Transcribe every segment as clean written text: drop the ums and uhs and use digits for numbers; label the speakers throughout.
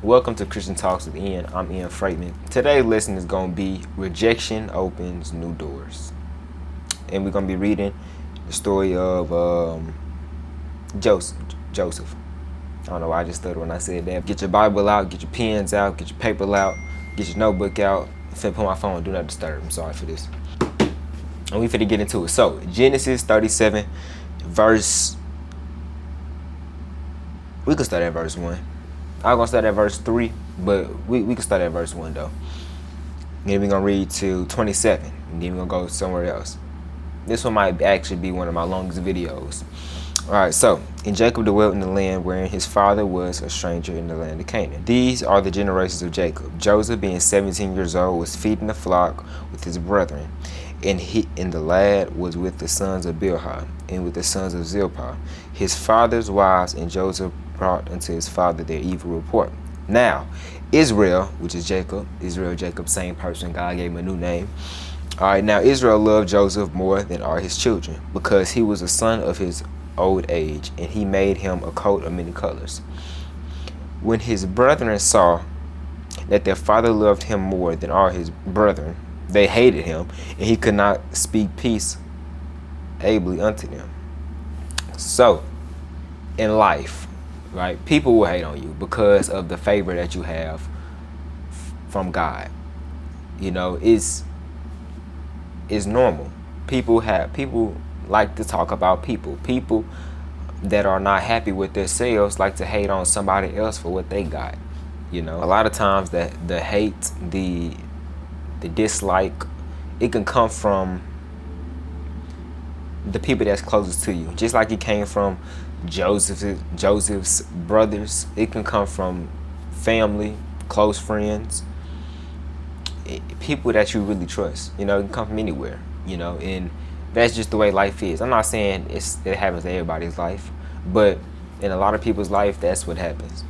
Speaker 1: Welcome to Christian Talks with Ian. I'm Ian Freightman. Today's lesson is going to be Rejection Opens New Doors. And we're going to be reading the story of Joseph. I don't know why I just stuttered when I said that. Get your Bible out, get your pens out, get your paper out, get your notebook out. I'm finna put my phone, do not disturb. I'm sorry for this. And we finna get into it. So, Genesis 37, verse... We can start at verse 1. I'm going to start at verse 3, but we can start at verse 1, though. And then we're going to read to 27, and then we're going to go somewhere else. This one might actually be one of my longest videos. All right, so, and Jacob dwelt in the land wherein his father was a stranger in the land of Canaan. These are the generations of Jacob. Joseph, being 17 years old, was feeding the flock with his brethren. And the lad was with the sons of Bilhah, and with the sons of Zilpah, his father's wives, and Joseph brought unto his father their evil report. Now, Israel, which is Jacob, same person, God gave him a new name. All right, now Israel loved Joseph more than all his children, because he was a son of his old age, and he made him a coat of many colors. When his brethren saw that their father loved him more than all his brethren, they hated him, and he could not speak peace ably unto them. So, in life, right, people will hate on you because of the favor that you have from God. You know, it's normal. People like to talk about people. People that are not happy with themselves like to hate on somebody else for what they got. You know, a lot of times that the hate, the dislike, it can come from the people that's closest to you. Just like it came from Joseph's brothers, it can come from family, close friends, people that you really trust. You know, it can come from anywhere. You know, and that's just the way life is. I'm not saying it happens to everybody's life, but in a lot of people's life, that's what happens.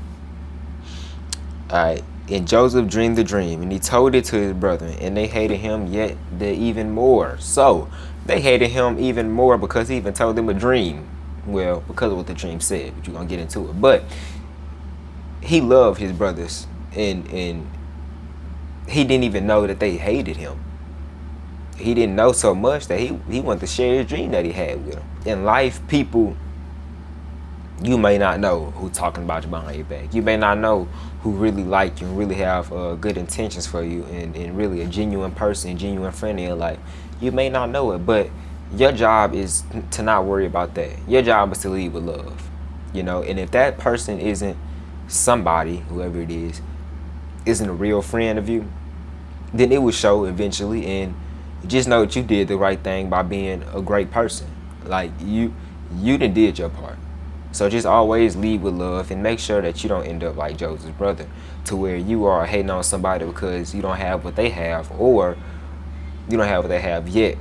Speaker 1: All right. And Joseph dreamed the dream, and he told it to his brethren, and they hated him yet even more. So they hated him even more because he even told them a dream. Well, because of what the dream said, but you're gonna get into it. But he loved his brothers, and he didn't even know that they hated him. He didn't know so much that he wanted to share his dream that he had with them. In life, people, you may not know who's talking about you behind your back. You may not know who really like you and really have good intentions for you and really a genuine person, genuine friend in your life. You may not know it, but your job is to not worry about that. Your job is to lead with love, you know. And if that person isn't somebody, whoever it is, isn't a real friend of you, then it will show eventually. And just know that you did the right thing by being a great person. Like you did your part. So just always lead with love and make sure that you don't end up like Joseph's brother, to where you are hating on somebody because you don't have what they have, or you don't have what they have yet.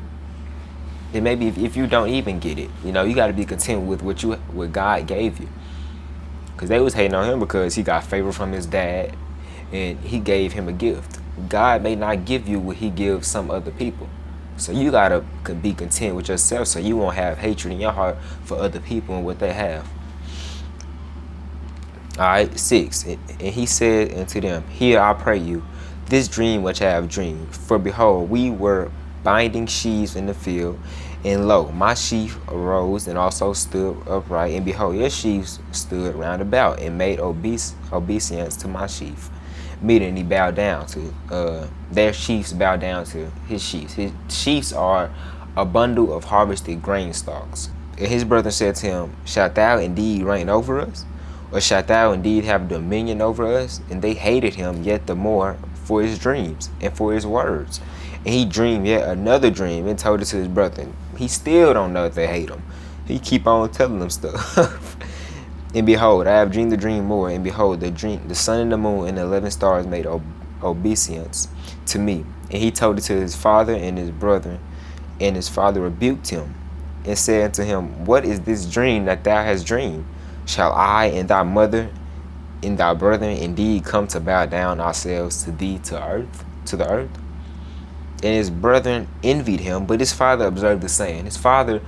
Speaker 1: And maybe if you don't even get it, you know, you got to be content with what God gave you. Because they was hating on him because he got favor from his dad and he gave him a gift. God may not give you what he gives some other people. So you got to be content with yourself so you won't have hatred in your heart for other people and what they have. All right, 6. And he said unto them, Hear, I pray you, this dream which I have dreamed. For behold, we were binding sheaves in the field, and lo, my sheaf arose and also stood upright, and behold, your sheaves stood round about and made obeisance to my sheaf. Meaning he bowed down to their sheaves, bowed down to his sheaves. His sheaves are a bundle of harvested grain stalks. And his brother said to him, Shalt thou indeed reign over us? Or shalt thou indeed have dominion over us? And they hated him yet the more for his dreams and for his words. And he dreamed yet another dream and told it to his brethren. He still don't know if they hate him. He keep on telling them stuff. And behold, I have dreamed the dream more. And behold, the sun and the moon and the 11 stars made obeisance to me. And he told it to his father and his brethren. And his father rebuked him and said unto him, What is this dream that thou hast dreamed? Shall I and thy mother and thy brethren indeed come to bow down ourselves to thee to the earth? And his brethren envied him, but his father observed the saying. His father,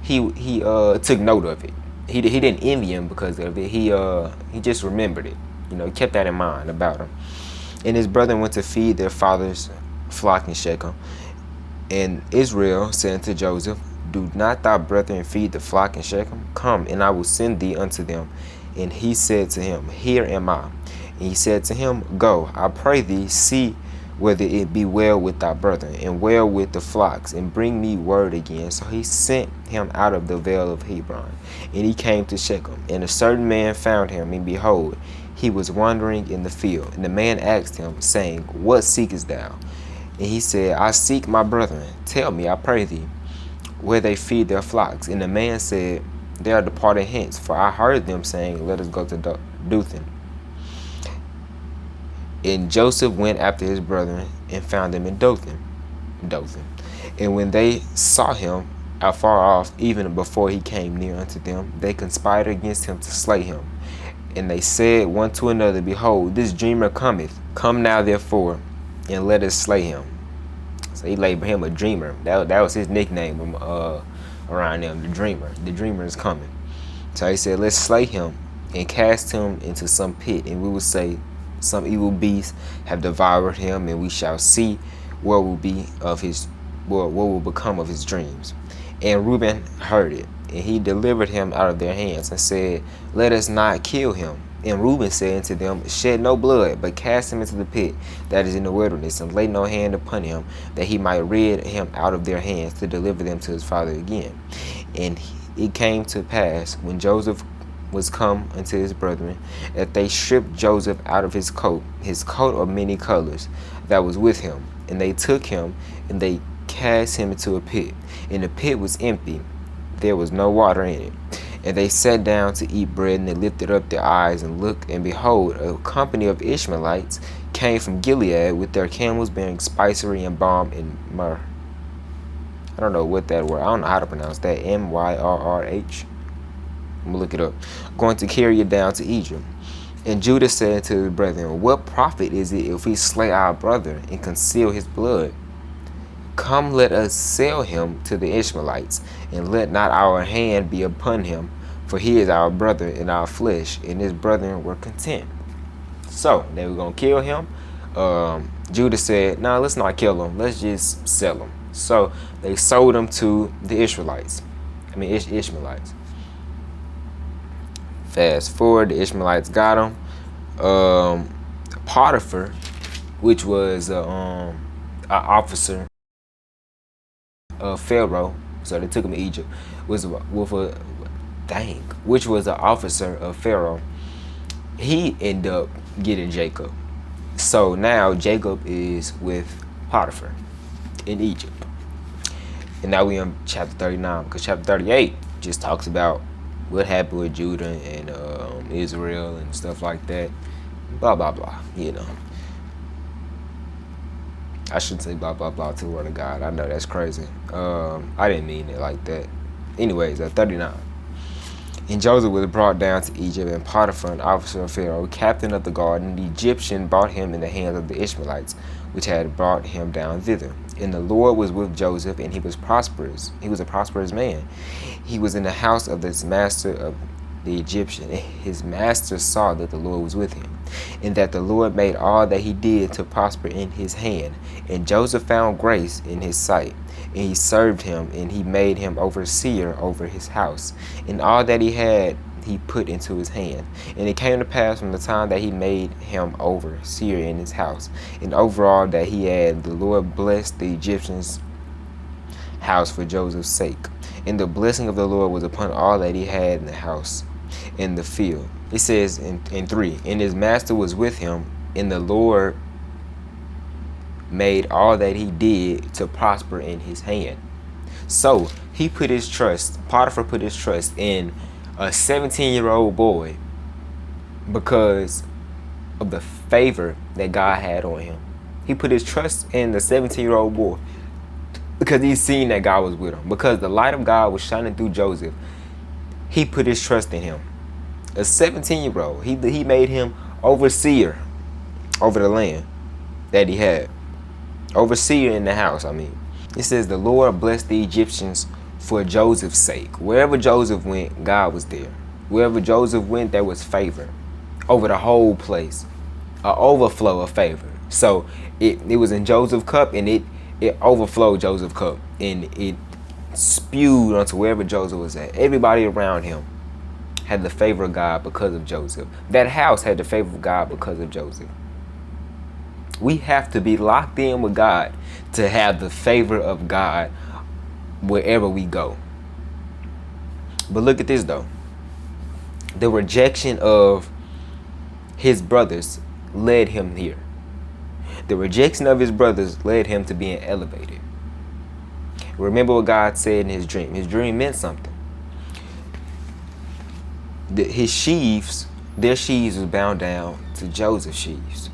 Speaker 1: he took note of it. He didn't envy him because of it. He just remembered it. He kept that in mind about him. And his brethren went to feed their father's flock in Shechem. And Israel said unto Joseph, Do not thy brethren feed the flock in Shechem? Come, and I will send thee unto them. And he said to him, Here am I. And he said to him, Go, I pray thee, see whether it be well with thy brethren, and well with the flocks, and bring me word again. So he sent him out of the vale of Hebron. And he came to Shechem. And a certain man found him, and behold, he was wandering in the field. And the man asked him, saying, What seekest thou? And he said, I seek my brethren. Tell me, I pray thee, where they feed their flocks. And the man said, They are departed hence, for I heard them saying, Let us go to Dothan. And Joseph went after his brethren and found them in Dothan. And when they saw him afar off, even before he came near unto them, they conspired against him to slay him. And they said one to another, Behold, this dreamer cometh. Come now, therefore, and let us slay him. So he labeled him a dreamer. That was his nickname around them, the dreamer. The dreamer is coming. So he said, Let's slay him and cast him into some pit, and we will say, Some evil beast have devoured him, and we shall see what will become of his dreams. And Reuben heard it, and he delivered him out of their hands, and said, Let us not kill him. And Reuben said unto them, Shed no blood, but cast him into the pit that is in the wilderness, and lay no hand upon him, that he might rid him out of their hands, to deliver them to his father again. And it came to pass, when Joseph was come unto his brethren, that they stripped Joseph out of his coat of many colors that was with him. And they took him, and they cast him into a pit. And the pit was empty, there was no water in it. And they sat down to eat bread, and they lifted up their eyes and looked, and behold, a company of Ishmaelites came from Gilead with their camels bearing spicery and balm and myrrh. I don't know what that word, I don't know how to pronounce that, M-Y-R-R-H. I'm going to look it up. Going to carry it down to Egypt. And Judah said to his brethren, What profit is it if we slay our brother and conceal his blood? Come, let us sell him to the Ishmaelites, and let not our hand be upon him, for he is our brother in our flesh. And his brethren were content. So they were going to kill him. Judah said, No, let's not kill him. Let's just sell him. So they sold him to the Ishmaelites. Fast forward, the Ishmaelites got him. Potiphar, which was an officer of Pharaoh, so they took him to Egypt, which was an officer of Pharaoh. He ended up getting Jacob. So now Jacob is with Potiphar in Egypt. And now we on chapter 39, because chapter 38 just talks about what happened with Judah and Israel and stuff like that. Blah, blah, blah, I shouldn't say blah, blah, blah to the word of God. I know that's crazy. I didn't mean it like that. Anyways, 39. And Joseph was brought down to Egypt, and Potiphar, an officer of Pharaoh, captain of the guard, and the Egyptian, brought him in the hands of the Ishmaelites, which had brought him down thither. And the Lord was with Joseph, and he was prosperous. He was a prosperous man. He was in the house of his master of the Egyptian. And his master saw that the Lord was with him, and that the Lord made all that he did to prosper in his hand. And Joseph found grace in his sight. And he served him, and he made him overseer over his house. And all that he had he put into his hand. And it came to pass from the time that he made him overseer in his house, and over all that he had, the Lord blessed the Egyptian's house for Joseph's sake. And the blessing of the Lord was upon all that he had in the house, in the field. It says in 3, and his master was with him, and the Lord made all that he did to prosper in his hand. So he put his trust, Potiphar put his trust in a 17-year-old boy because of the favor that God had on him. He put his trust in the 17-year-old boy because he seen that God was with him. Because the light of God was shining through Joseph, he put his trust in him. A 17-year-old, he made him overseer over the land that he had. Overseer in the house, It says the Lord blessed the Egyptians for Joseph's sake. Wherever Joseph went, God was there. Wherever Joseph went, there was favor over the whole place, an overflow of favor. So it was in Joseph's cup, and it overflowed Joseph's cup, and it spewed onto wherever Joseph was at. Everybody around him had the favor of God because of Joseph. That house had the favor of God because of Joseph. We have to be locked in with God to have the favor of God wherever we go. But look at this though. The rejection of his brothers led him here. The rejection of his brothers led him to being elevated. Remember what God said in his dream. His dream meant something. His sheaves, their sheaves was bound down to Joseph's sheaves.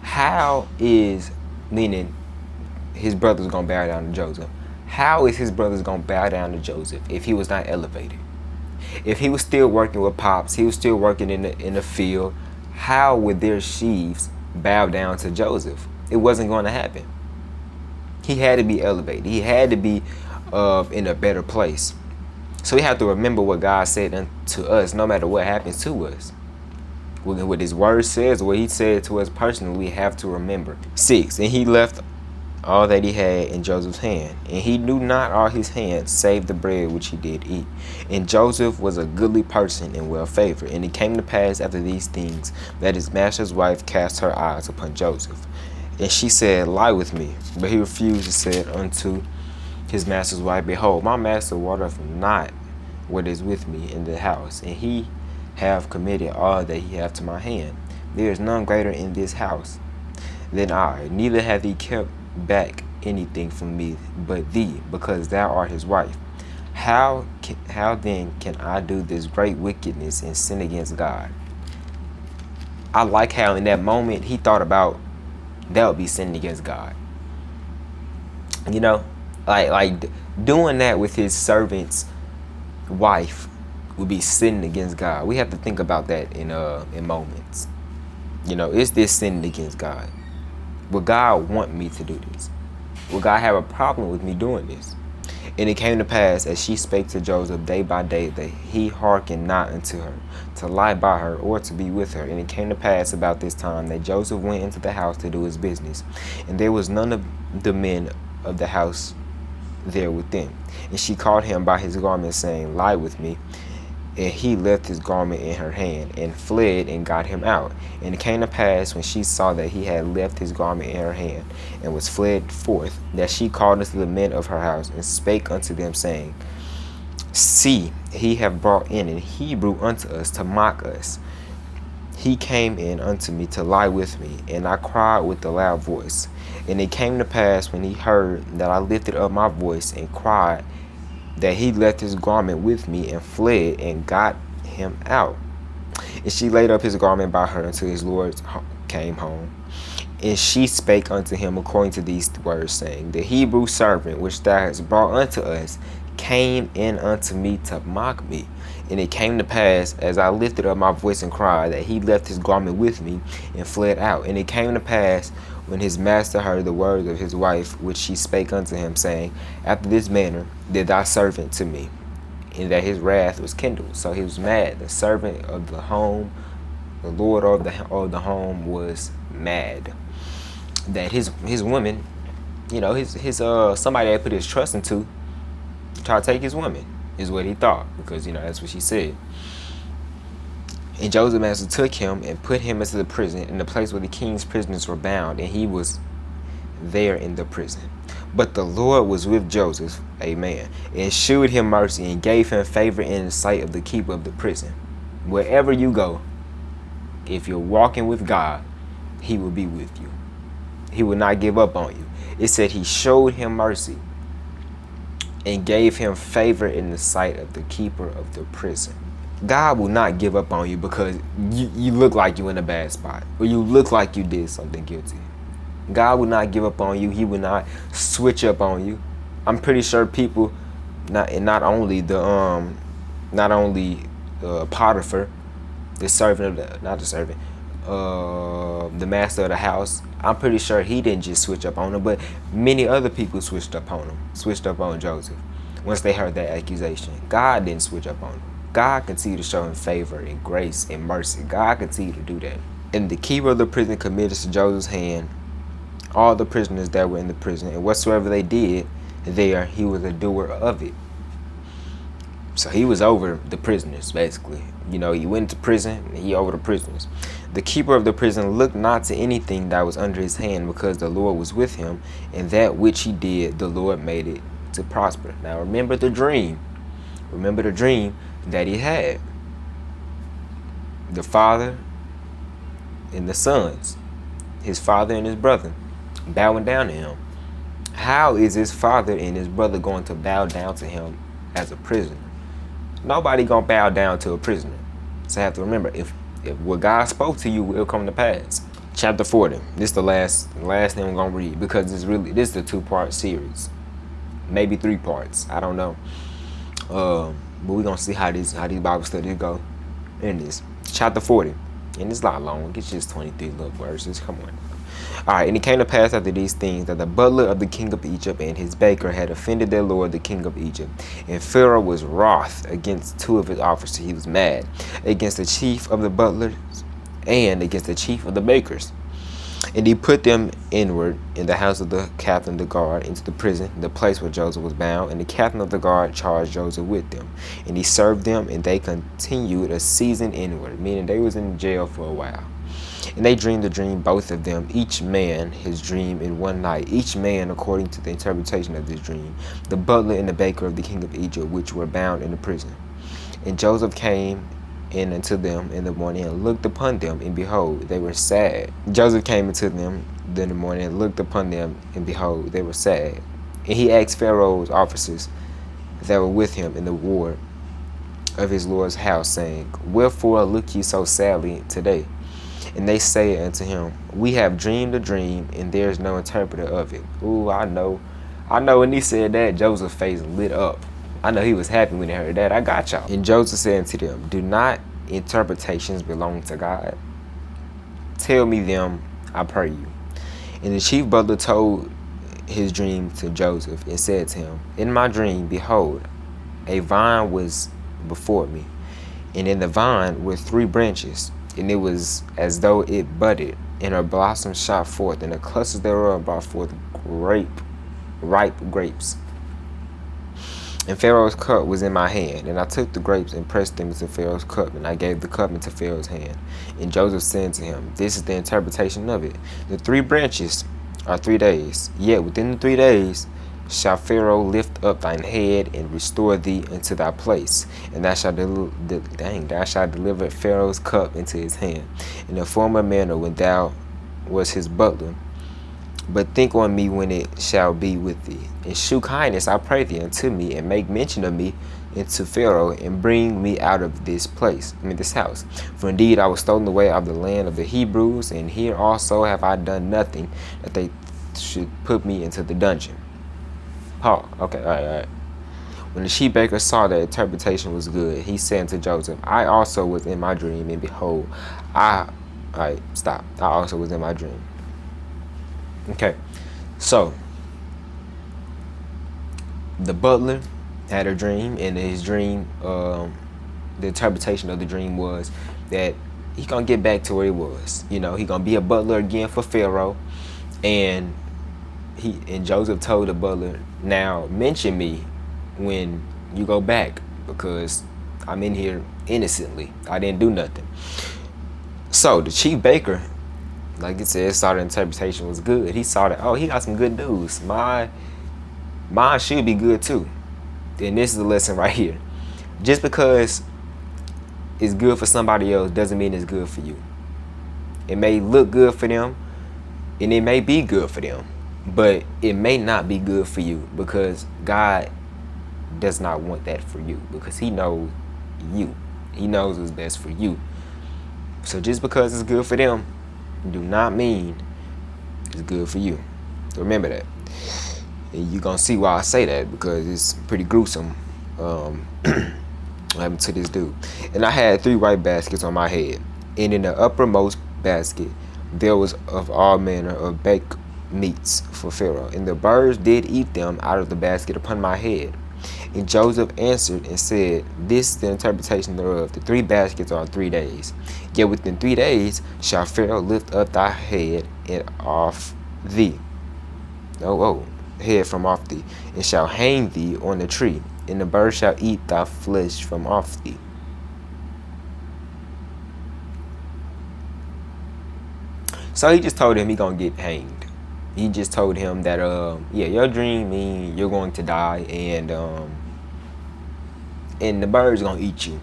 Speaker 1: How is, meaning his brothers gonna bow down to Joseph? How is his brothers gonna bow down to Joseph if he was not elevated? If he was still working with Pops, he was still working in the field, how would their sheaves bow down to Joseph? It wasn't going to happen. He had to be elevated. He had to be in a better place. So we have to remember what God said unto us, no matter what happens to us. What his word says, what he said to us personally, we have to remember. 6, and he left all that he had in Joseph's hand, and he knew not all his hand, save the bread which he did eat. And Joseph was a goodly person and well favored. And it came to pass after these things, that his master's wife cast her eyes upon Joseph, and she said, Lie with me. But he refused, and said unto his master's wife, Behold, my master watereth not what is with me in the house, and he have committed all that he hath to my hand. There is none greater in this house than I, neither hath he kept back anything from me but thee, because thou art his wife. How then can I do this great wickedness and sin against God? I like how in that moment he thought about that would be sinning against God. You know, like doing that with his servant's wife would be sinning against God. We have to think about that in moments. You know, is this sinning against God? Would God want me to do this? Would God have a problem with me doing this? And it came to pass, as she spake to Joseph day by day, that he hearkened not unto her, to lie by her, or to be with her. And it came to pass about this time, that Joseph went into the house to do his business, and there was none of the men of the house there within. And she called him by his garment, saying, Lie with me. And he left his garment in her hand, and fled, and got him out. And it came to pass, when she saw that he had left his garment in her hand, and was fled forth, that she called unto the men of her house, and spake unto them, saying, See, he have brought in an Hebrew unto us to mock us. He came in unto me to lie with me, and I cried with a loud voice. And it came to pass, when he heard that I lifted up my voice and cried, that he left his garment with me, and fled, and got him out. And she laid up his garment by her until his lord came home. And she spake unto him according to these words, saying, The Hebrew servant which thou hast brought unto us came in unto me to mock me. And it came to pass, as I lifted up my voice and cried, that he left his garment with me, and fled out. And it came to pass, when his master heard the words of his wife, which she spake unto him, saying, After this manner did thy servant to me, and that his wrath was kindled. So he was mad. The servant of the home, the lord of the home, was mad that his woman, you know, his somebody that put his trust into, try to take his woman, is what he thought, because you know that's what she said. And Joseph master took him and put him into the prison, in the place where the king's prisoners were bound, and he was there in the prison. But the Lord was with Joseph, amen, and shewed him mercy, and gave him favor in the sight of the keeper of the prison. Wherever you go, if you're walking with God, he will be with you. He will not give up on you. It said he showed him mercy and gave him favor in the sight of the keeper of the prison. God will not give up on you because you look like you in a bad spot, or you look like you did something guilty. God will not give up on you. He will not switch up on you. I'm pretty sure people, not only Potiphar, the servant of the master of the house, I'm pretty sure he didn't just switch up on him, but many other people switched up on Joseph once they heard that accusation. God didn't switch up on him. God continued to show him favor and grace and mercy. God continued to do that. And the keeper of the prison committed to Joseph's hand all the prisoners that were in the prison, and whatsoever they did there, he was a doer of it. So he was over the prisoners, basically. He went to prison, and he over the prisoners. The keeper of the prison looked not to anything that was under his hand, because the Lord was with him, and that which he did, the Lord made it to prosper. Now remember the dream. Remember the dream that he had. The father and the sons, his father and his brother, bowing down to him. How is his father and his brother going to bow down to him as a prisoner? Nobody gonna bow down to a prisoner. So you have to remember, if what God spoke to you will come to pass. Chapter 40. This is the last thing I'm gonna read, because this is a 2-part series, maybe 3 parts. I don't know. But we're gonna see how these Bible studies go in this. Chapter 40. And it's not long. It's just 23 little verses. Come on. Alright, and it came to pass after these things that the butler of the king of Egypt and his baker had offended their lord the king of Egypt. And Pharaoh was wroth against 2 of his officers. He was mad against the chief of the butlers and against the chief of the bakers. And he put them inward in the house of the captain of the guard into the prison, the place where Joseph was bound. And the captain of the guard charged Joseph with them. And he served them, and they continued a season inward, meaning they was in jail for a while. And they dreamed a dream, both of them, each man his dream in one night, each man according to the interpretation of this dream, the butler and the baker of the king of Egypt, which were bound in the prison. And Joseph came in unto them in the morning, and looked upon them, and behold, they were sad. Joseph came into them in the morning, and looked upon them, and behold, they were sad. And he asked Pharaoh's officers that were with him in the ward of his lord's house, saying, Wherefore look ye so sadly today? And they say unto him, We have dreamed a dream, and there is no interpreter of it. Ooh, I know when he said that, Joseph's face lit up. I know he was happy when he heard that. I got y'all. And Joseph said unto them, Do not interpretations belong to God? Tell me them, I pray you. And the chief butler told his dream to Joseph, and said to him, In my dream, behold, a vine was before me, and in the vine were 3 branches, and it was as though it budded, and her blossoms shot forth, and the clusters thereof brought forth ripe grapes. And Pharaoh's cup was in my hand, and I took the grapes and pressed them into Pharaoh's cup, and I gave the cup into Pharaoh's hand. And Joseph said to him, This is the interpretation of it. The 3 branches are 3 days, yet within the 3 days shall Pharaoh lift up thine head and restore thee into thy place, and thou shalt deliver Pharaoh's cup into his hand in a former manner when thou was his butler. But think on me when it shall be with thee, and shew kindness, I pray thee, unto me, and make mention of me into Pharaoh, and bring me out of this house. For indeed I was stolen away out of the land of the Hebrews, and here also have I done nothing that they should put me into the dungeon. Paul. Okay, all right. When the sheep baker saw that interpretation was good, he said to Joseph, I also was in my dream, and behold, I also was in my dream. Okay, so the butler had a dream, and his dream, the interpretation of the dream was that he gonna get back to where he was. He gonna be a butler again for Pharaoh, and Joseph told the butler, now mention me when you go back, because I'm in here innocently. I didn't do nothing. So the chief baker, like it said, saw the interpretation was good. He saw that, he got some good news. Mine should be good too. And this is the lesson right here. Just because it's good for somebody else doesn't mean it's good for you. It may look good for them, and it may be good for them, but it may not be good for you, because God does not want that for you, because he knows you. He knows what's best for you. So just because it's good for them do not mean it's good for you. Remember that. And you're gonna see why I say that, because it's pretty gruesome what happened to this dude. And I had 3 white baskets on my head, and in the uppermost basket there was of all manner of baked meats for Pharaoh, and the birds did eat them out of the basket upon my head. And Joseph answered and said, This is the interpretation thereof. The 3 baskets are 3 days. Yet within 3 days shall Pharaoh lift up thy head and off thee. Head from off thee, and shall hang thee on the tree, and the bird shall eat thy flesh from off thee. So he just told him he gonna get hanged. He just told him that your dream mean you're going to die, and the bird's gonna eat you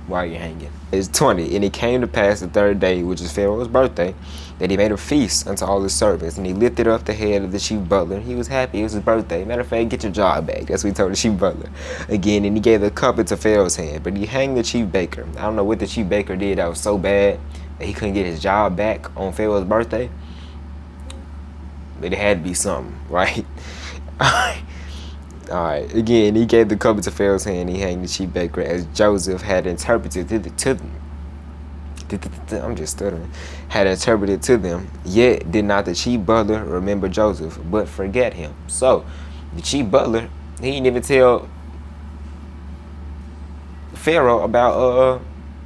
Speaker 1: while you're hanging. It's 20. And it came to pass the 3rd day, which is Pharaoh's birthday, that he made a feast unto all his servants, and he lifted up the head of the chief butler. He was happy. It was his birthday. Matter of fact, get your job back. That's what he told the chief butler. Again, and he gave the cup into Pharaoh's hand, but he hanged the chief baker. I don't know what the chief baker did that was so bad that he couldn't get his job back on Pharaoh's birthday, but it had to be something, right? Alright, again, he gave the cup into Pharaoh's hand, he hanged the chief baker as Joseph had interpreted to them. I'm just stuttering. Had interpreted to them, yet did not the chief butler remember Joseph, but forget him. So, the chief butler, he didn't even tell Pharaoh about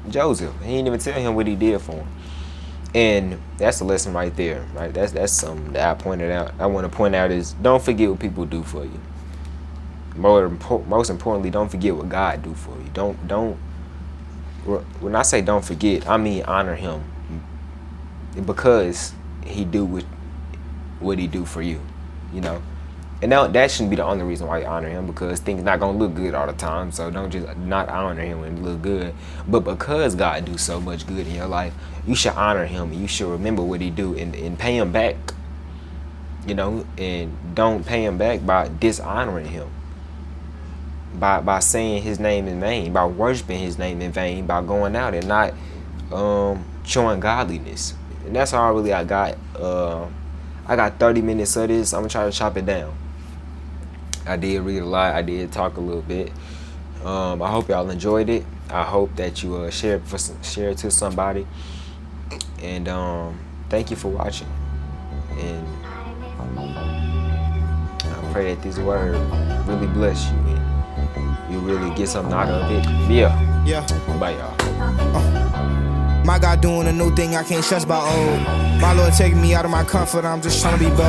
Speaker 1: Joseph. He didn't even tell him what he did for him. And that's a lesson right there, right? That's something that I pointed out. I want to point out is don't forget what people do for you. Most importantly, don't forget what God do for you. Don't. When I say don't forget, I mean honor Him, because He do what He do for you, you know. And now that shouldn't be the only reason why you honor Him, because things not gonna look good all the time. So don't just not honor Him when it look good. But because God do so much good in your life, you should honor Him and you should remember what He do and pay Him back. You know, and don't pay Him back by dishonoring Him. By saying His name in vain, by worshiping His name in vain, by going out and not showing godliness. And that's all really I got. I got 30 minutes of this. I'm gonna try to chop it down. I did read a lot. I did talk a little bit. I hope y'all enjoyed it. I hope that you share it to somebody. And thank you for watching. And I pray that this word really bless you and you really get something out of it. Yeah. Bye, y'all.
Speaker 2: My God doing a new thing I can't trust by old. My Lord taking me out of my comfort. I'm just trying to be bold.